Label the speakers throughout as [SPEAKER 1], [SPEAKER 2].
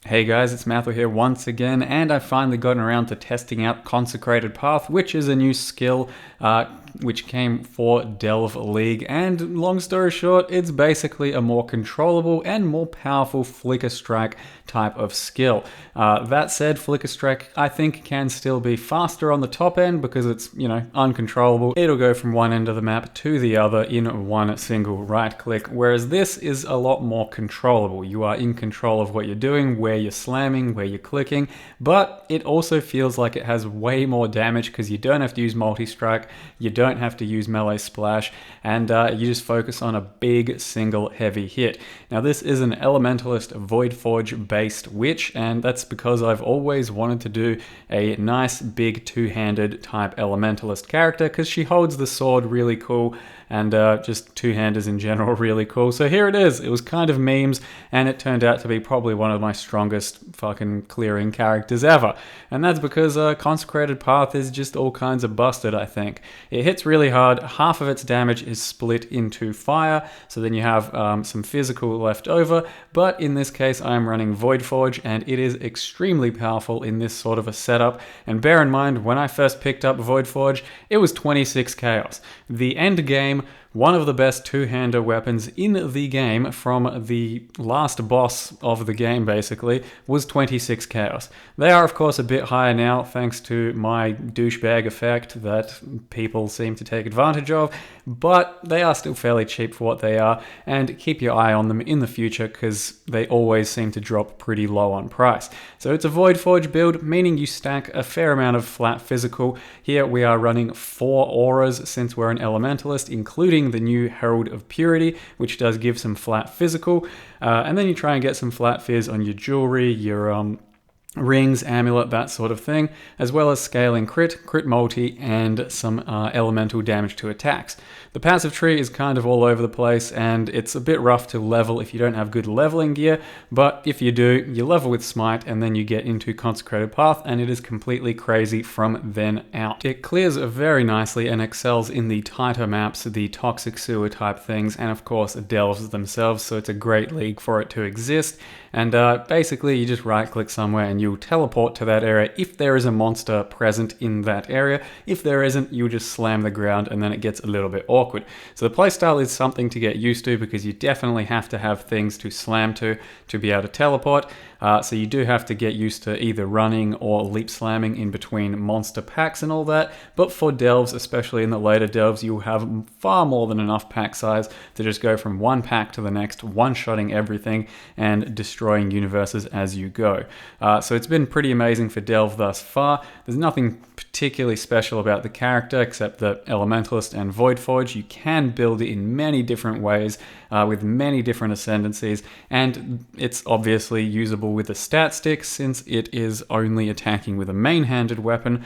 [SPEAKER 1] Hey guys, it's Matthew here once again, and I've finally gotten around to testing out Consecrated Path, which is a new skill which came for Delve League, and long story short, it's basically a more controllable and more powerful Flicker Strike type of skill. That said, Flicker Strike I think can still be faster on the top end because it's, uncontrollable. It'll go from one end of the map to the other in one single right click, whereas this is a lot more controllable. You are in control of what you're doing, where you're slamming, where you're clicking, but it also feels like it has way more damage because you don't have to use multi-strike, you don't have to use melee splash, and you just focus on a big single heavy hit. Now this is an Elementalist Voidforge based witch, and that's because I've always wanted to do a nice big two-handed type Elementalist character because she holds the sword really cool, and just two-handers in general really cool. So here it is. It was kind of memes, and it turned out to be probably one of my strongest fucking clearing characters ever. And that's because Consecrated Path is just all kinds of busted, I think. It hits really hard. Half of its damage is split into fire, so then you have some physical left over, but in this case I'm running Voidforge, and it is extremely powerful in this sort of a setup. And bear in mind, when I first picked up Voidforge, it was 26 chaos. The end game, one of the best two-hander weapons in the game from the last boss of the game basically was 26 chaos. They are of course a bit higher now thanks to my douchebag effect that people seem to take advantage of, but they are still fairly cheap for what they are, and keep your eye on them in the future because they always seem to drop pretty low on price. So it's a Voidforge build, meaning you stack a fair amount of flat physical. Here we are running 4 auras since we're an Elementalist, including the new Herald of Purity, which does give some flat physical, and then you try and get some flat fizz on your jewelry, your rings, amulet, that sort of thing, as well as scaling crit multi, and some elemental damage to attacks. The passive tree is kind of all over the place, and it's a bit rough to level if you don't have good leveling gear, but if you do, you level with Smite, and then you get into Consecrated Path, and it is completely crazy from then out. It clears very nicely and excels in the tighter maps, the toxic sewer type things, and of course delves themselves, so it's a great league for it to exist. And basically you just right click somewhere and you'll teleport to that area if there is a monster present in that area. If there isn't, you'll just slam the ground, and then it gets a little bit awkward. So the playstyle is something to get used to because you definitely have to have things to slam to be able to teleport. So you do have to get used to either running or leap slamming in between monster packs and all that. But for delves, especially in the later delves, you'll have far more than enough pack size to just go from one pack to the next, one-shotting everything and destroying universes as you go. So it's been pretty amazing for delve thus far. There's nothing particularly special about the character except that Elementalist and Voidforge, you can build it in many different ways with many different ascendancies, and it's obviously usable with a stat stick since it is only attacking with a main-handed weapon,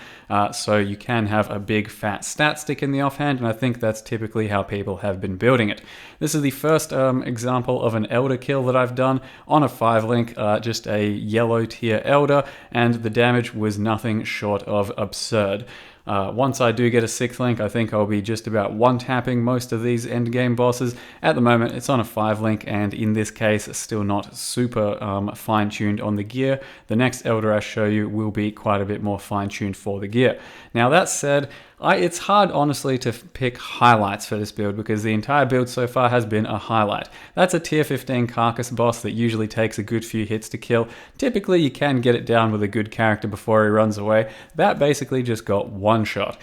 [SPEAKER 1] so you can have a big fat stat stick in the offhand, and I think that's typically how people have been building it. This is the first example of an Elder kill that I've done on a 5-link, just a yellow tier Elder, and the damage was nothing short of absurd. Once I do get a 6th link, I think I'll be just about one-tapping most of these endgame bosses. At the moment, it's on a 5-link, and in this case, still not super fine-tuned on the gear. The next Elder I show you will be quite a bit more fine-tuned for the gear. Now, that said, it's hard, honestly, to pick highlights for this build because the entire build so far has been a highlight. That's a tier 15 carcass boss that usually takes a good few hits to kill. Typically, you can get it down with a good character before he runs away. That basically just got one shot.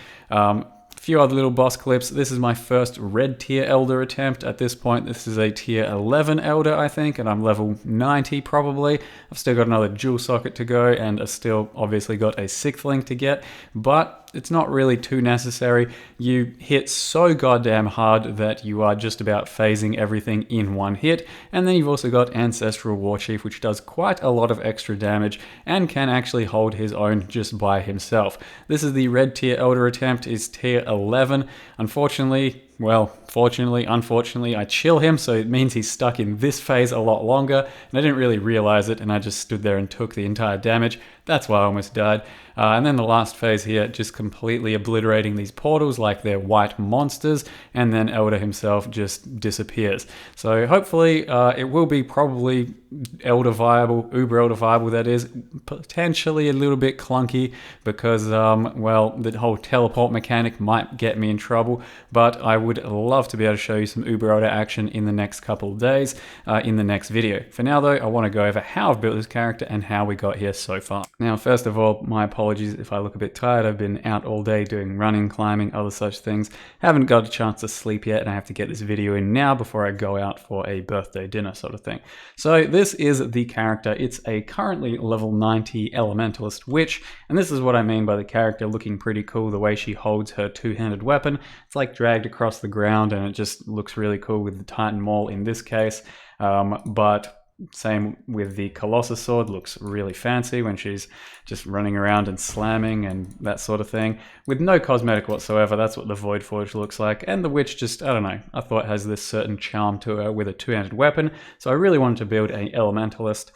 [SPEAKER 1] Few other little boss clips. This is my first red tier Elder attempt. At this point, this is a tier 11 Elder, I think, and I'm level 90 probably. I've still got another dual socket to go, and I've still obviously got a 6th link to get, but it's not really too necessary. You hit so goddamn hard that you are just about phasing everything in one hit, and then you've also got Ancestral Warchief, which does quite a lot of extra damage and can actually hold his own just by himself. This is the red tier Elder attempt, is tier 11. Unfortunately, well, fortunately, unfortunately, I chill him, so it means he's stuck in this phase a lot longer, and I didn't really realize it, and I just stood there and took the entire damage. That's why I almost died. And then the last phase here, just completely obliterating these portals like they're white monsters, and then Elder himself just disappears. So hopefully it will be probably Elder viable, Uber Elder viable that is, potentially a little bit clunky because, well, the whole teleport mechanic might get me in trouble, but I would love to be able to show you some Uber Elder action in the next couple of days in the next video. For now though, I want to go over how I've built this character and how we got here so far. Now, first of all, my apologies if I look a bit tired. I've been out all day doing running, climbing, other such things. Haven't got a chance to sleep yet, and I have to get this video in now before I go out for a birthday dinner sort of thing. So this is the character. It's a currently level 90 Elementalist witch, and this is what I mean by the character looking pretty cool, the way she holds her two-handed weapon. It's like dragged across the ground, and it just looks really cool with the Titan Maul in this case, but same with the Colossus sword, looks really fancy when she's just running around and slamming and that sort of thing. With no cosmetic whatsoever, that's what the Voidforge looks like. And the witch just, I don't know, I thought has this certain charm to her with a two-handed weapon. So I really wanted to build an Elementalist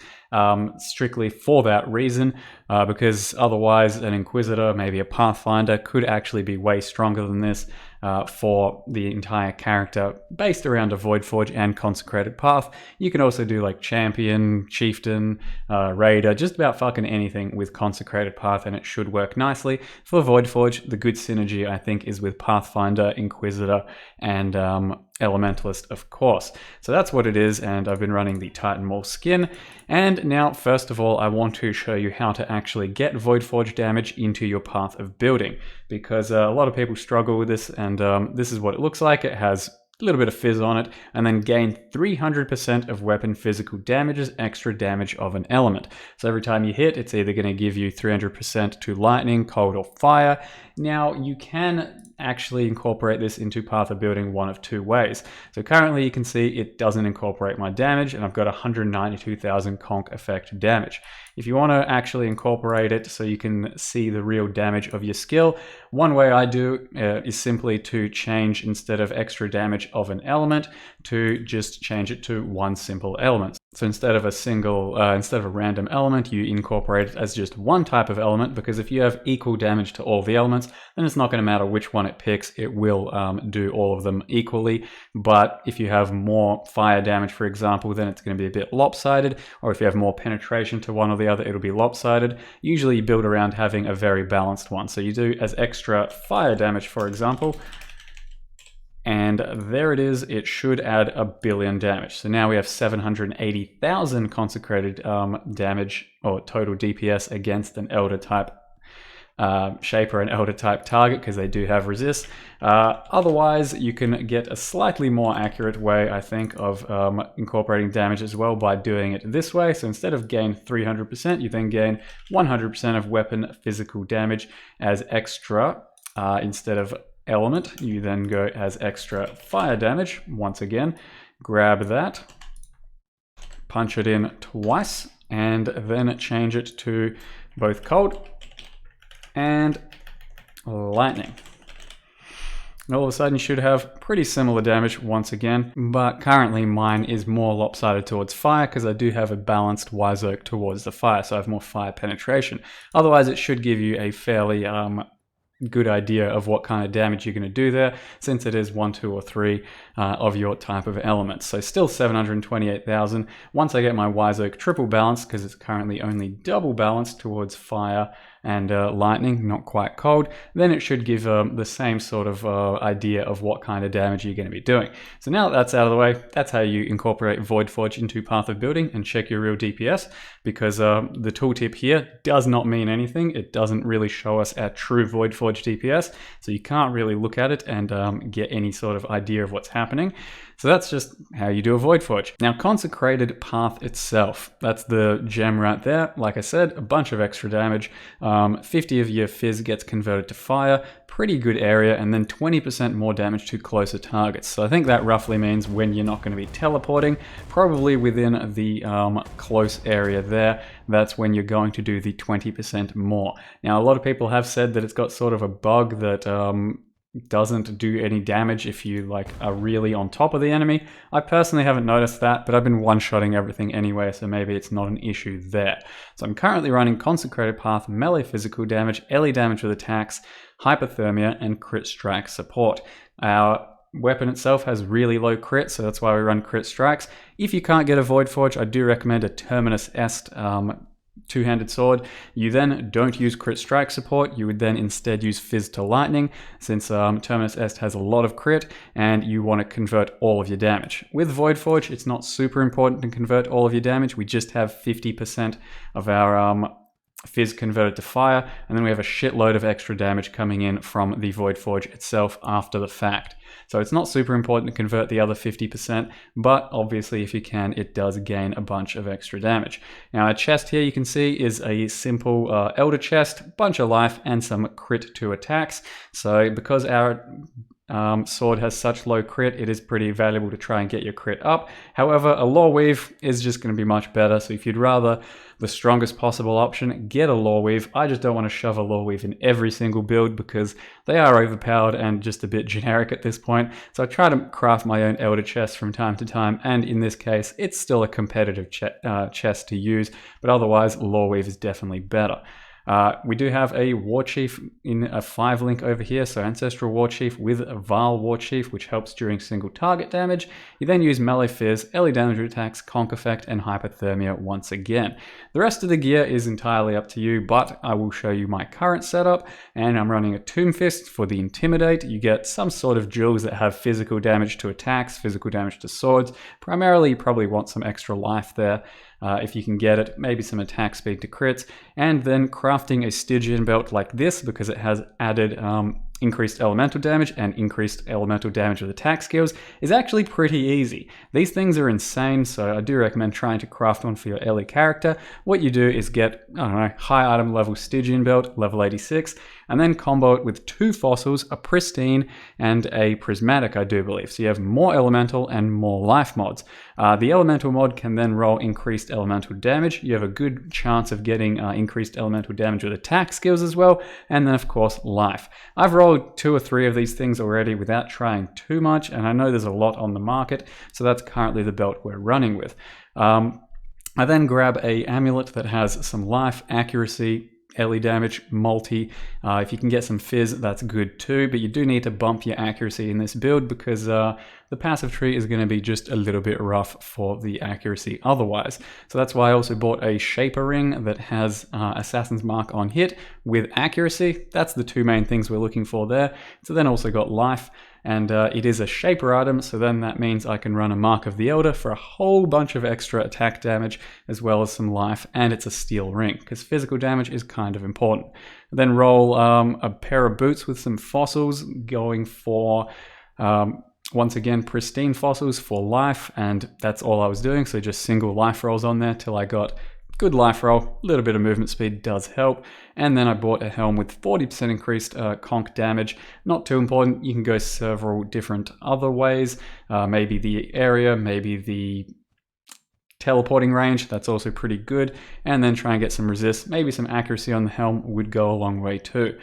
[SPEAKER 1] strictly for that reason, because otherwise an Inquisitor, maybe a Pathfinder, could actually be way stronger than this for the entire character based around a Voidforge and Consecrated path. You can also do like Champion, Chieftain, Raider, just about fucking anything with Consecrated path, and it should work nicely. For Voidforge, the good synergy I think is with Pathfinder, Inquisitor, and Elementalist, of course. So that's what it is, and I've been running the Titan Maul skin. And now, first of all, I want to show you how to actually get Voidforge damage into your path of building, because a lot of people struggle with this, and this is what it looks like. It has a little bit of fizz on it, and then gain 300% of weapon physical damage as extra damage of an element. So every time you hit, it's either going to give you 300% to lightning, cold, or fire. Now, you can actually incorporate this into path of building one of two ways. So currently you can see it doesn't incorporate my damage, and I've got 192,000 conk effect damage. If you want to actually incorporate it so you can see the real damage of your skill, one way I do is simply to change, instead of extra damage of an element, to just change it to one simple element. So instead of a random element, you incorporate it as just one type of element, because if you have equal damage to all the elements, then it's not going to matter which one it picks, it will do all of them equally. But if you have more fire damage, for example, then it's going to be a bit lopsided, or if you have more penetration to one or the other, it'll be lopsided. Usually you build around having a very balanced one. So you do as extra fire damage, for example, and there it is. It should add 1 billion damage. So now we have 780,000 consecrated damage, or total DPS against an Elder type shape or an Elder type target, because they do have resist. Otherwise, you can get a slightly more accurate way, I think, of incorporating damage as well by doing it this way. So instead of gain 300%, you then gain 100% of weapon physical damage as extra instead of element. You then go as extra fire damage. Once again, grab that, punch it in twice, and then change it to both cold and lightning. And all of a sudden you should have pretty similar damage once again, but currently mine is more lopsided towards fire because I do have a balanced wise oak towards the fire, so I have more fire penetration. Otherwise it should give you a fairly good idea of what kind of damage you're going to do there, since it is 1, 2, or 3 of your type of elements. So still 728,000. Once I get my wise oak triple balanced, because it's currently only double balanced towards fire and lightning, not quite cold, then it should give the same sort of idea of what kind of damage you're going to be doing. So now that that's out of the way, that's how you incorporate Voidforge into Path of Building and check your real DPS, because the tooltip here does not mean anything. It doesn't really show us our true Voidforge DPS, so you can't really look at it and get any sort of idea of what's happening. So that's just how you do a Voidforge. Now, Consecrated Path itself, that's the gem right there. Like I said, a bunch of extra damage. 50 of your fizz gets converted to fire, pretty good area, and then 20% more damage to closer targets. So I think that roughly means when you're not going to be teleporting, probably within the close area there, that's when you're going to do the 20% more. Now, a lot of people have said that it's got sort of a bug that doesn't do any damage if you like are really on top of the enemy. I personally haven't noticed that, but I've been one-shotting everything anyway, so maybe it's not an issue there. So I'm currently running Consecrated Path, melee physical damage, LE damage with attacks, hypothermia, and crit strike support. Our weapon itself has really low crit, so that's why we run crit strikes. If you can't get a Voidforge, I do recommend a Terminus Est two-handed sword. You then don't use crit strike support. You would then instead use Fizz to Lightning, since Terminus Est has a lot of crit and you want to convert all of your damage. With Voidforge, it's not super important to convert all of your damage. We just have 50% of our Fizz converted to fire, and then we have a shitload of extra damage coming in from the Voidforge itself after the fact. So it's not super important to convert the other 50%, but obviously if you can, it does gain a bunch of extra damage. Now our chest here you can see is a simple Elder chest, bunch of life, and some crit to attacks. So because our sword has such low crit, it is pretty valuable to try and get your crit up. However, a Lore Weave is just going to be much better, so if you'd rather the strongest possible option, get a Lore Weave. I just don't want to shove a Lore Weave in every single build because they are overpowered and just a bit generic at this point. So I try to craft my own Elder chest from time to time, and in this case, it's still a competitive chest to use, but otherwise, Lore Weave is definitely better. We do have a War Chief in a 5 link over here, so Ancestral War Chief with a Vile War Chief, which helps during single target damage. You then use melee Fizz, LE damage attacks, Conk Effect, and Hypothermia once again. The rest of the gear is entirely up to you, but I will show you my current setup, and I'm running a Tomb Fist for the Intimidate. You get some sort of jewels that have physical damage to attacks, physical damage to swords. Primarily, you probably want some extra life there. If you can get it, maybe some attack speed to crits, and then crafting a Stygian belt like this because it has added increased elemental damage and increased elemental damage with attack skills is actually pretty easy. These things are insane, so I do recommend trying to craft one for your LE character. What you do is get, I don't know, high item level Stygian belt, level 86, and then combo it with 2 fossils, a pristine, and a prismatic, I do believe. So you have more elemental and more life mods. The elemental mod can then roll increased elemental damage. You have a good chance of getting increased elemental damage with attack skills as well, and then of course life. I've rolled 2 or 3 of these things already without trying too much, and I know there's a lot on the market, so that's currently the belt we're running with. I then grab a amulet that has some life, accuracy, LE damage, multi. If you can get some Fizz, that's good too, but you do need to bump your accuracy in this build because the passive tree is going to be just a little bit rough for the accuracy otherwise. So that's why I also bought a Shaper Ring that has Assassin's Mark on hit with accuracy. That's the 2 main things we're looking for there. So then also got life, and it is a Shaper item, so then that means I can run a Mark of the Elder for a whole bunch of extra attack damage as well as some life, and it's a steel ring because physical damage is kind of important. Then roll a pair of boots with some fossils, going for once again pristine fossils for life, and that's all I was doing, so just single life rolls on there till I got good life roll. A little bit of movement speed does help. And then I bought a helm with 40% increased conk damage. Not too important. You can go several different other ways. Maybe the area, maybe the teleporting range. That's also pretty good. And then try and get some resist. Maybe some accuracy on the helm would go a long way too.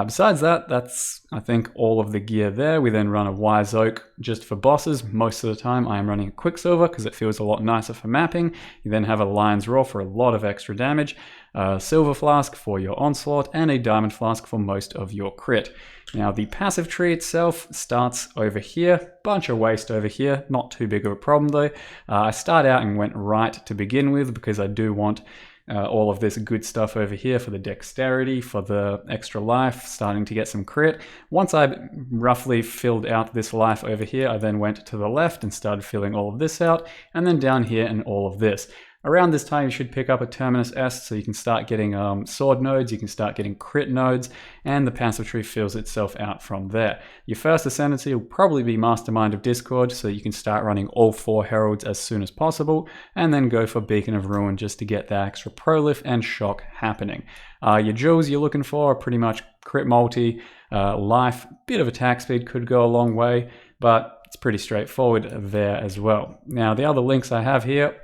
[SPEAKER 1] Besides that, that's, I think, all of the gear there. We then run a Wise Oak just for bosses. Most of the time I am running a Quicksilver because it feels a lot nicer for mapping. You then have a Lion's Roar for a lot of extra damage, a Silver Flask for your Onslaught, and a Diamond Flask for most of your crit. Now the passive tree itself starts over here, bunch of waste over here, not too big of a problem though. I start out and went right to begin with because I do want all of this good stuff over here for the dexterity, for the extra life, starting to get some crit. Once I roughly filled out this life over here, I then went to the left and started filling all of this out, and then down here and all of this. Around this time, you should pick up a Terminus Est, so you can start getting sword nodes, you can start getting crit nodes, and the passive tree fills itself out from there. Your first Ascendancy will probably be Mastermind of Discord, so you can start running all 4 Heralds as soon as possible, and then go for Beacon of Ruin just to get that extra prolif and shock happening. Your jewels you're looking for are pretty much crit multi, life, bit of attack speed could go a long way, but it's pretty straightforward there as well. Now, the other links I have here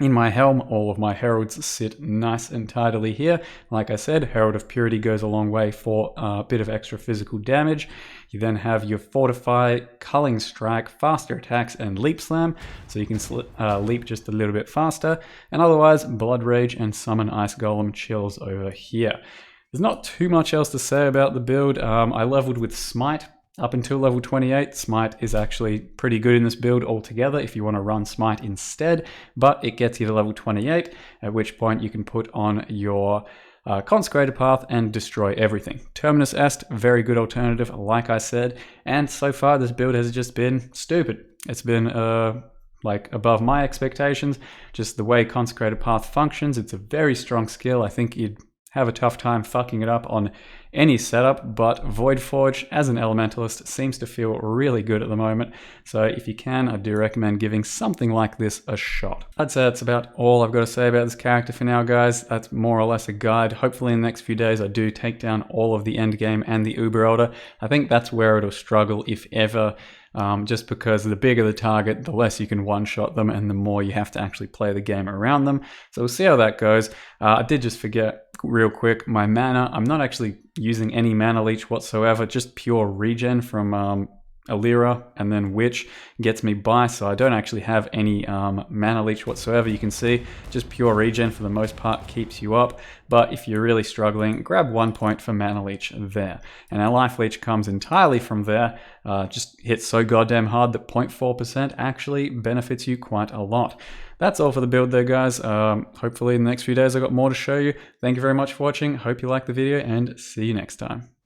[SPEAKER 1] In my helm, all of my heralds sit nice and tidily here. Like I said, Herald of Purity goes a long way for a bit of extra physical damage. You then have your Fortify, Culling Strike, faster attacks, and Leap Slam, so you can leap just a little bit faster. And otherwise, Blood Rage and Summon Ice Golem chills over here. There's not too much else to say about the build. I leveled with Smite up until level 28. Smite is actually pretty good in this build altogether if you want to run Smite instead, but it gets you to level 28, at which point you can put on your Consecrated Path and destroy everything. Terminus Est, very good alternative, like I said, and so far this build has just been stupid. It's been like above my expectations, just the way Consecrated Path functions. It's a very strong skill. I think you'd have a tough time fucking it up on any setup, but Voidforge as an Elementalist seems to feel really good at the moment, so if you can, I do recommend giving something like this a shot. I'd say that's about all I've got to say about this character for now, guys. That's more or less a guide. Hopefully in the next few days I do take down all of the endgame and the Uber Elder. I think that's where it'll struggle, if ever, just because the bigger the target, the less you can one-shot them, and the more you have to actually play the game around them. So we'll see how that goes. I did just forget real quick, my mana, I'm not actually using any mana leech whatsoever, just pure regen from Alira, and then Witch gets me by, so I don't actually have any mana leech whatsoever. You can see just pure regen for the most part keeps you up, but if you're really struggling, grab 1 point for mana leech there. And our life leech comes entirely from there, just hits so goddamn hard that 0.4% actually benefits you quite a lot. That's all for the build there, guys. Hopefully in the next few days I've got more to show you. Thank you very much for watching. Hope you liked the video, and see you next time.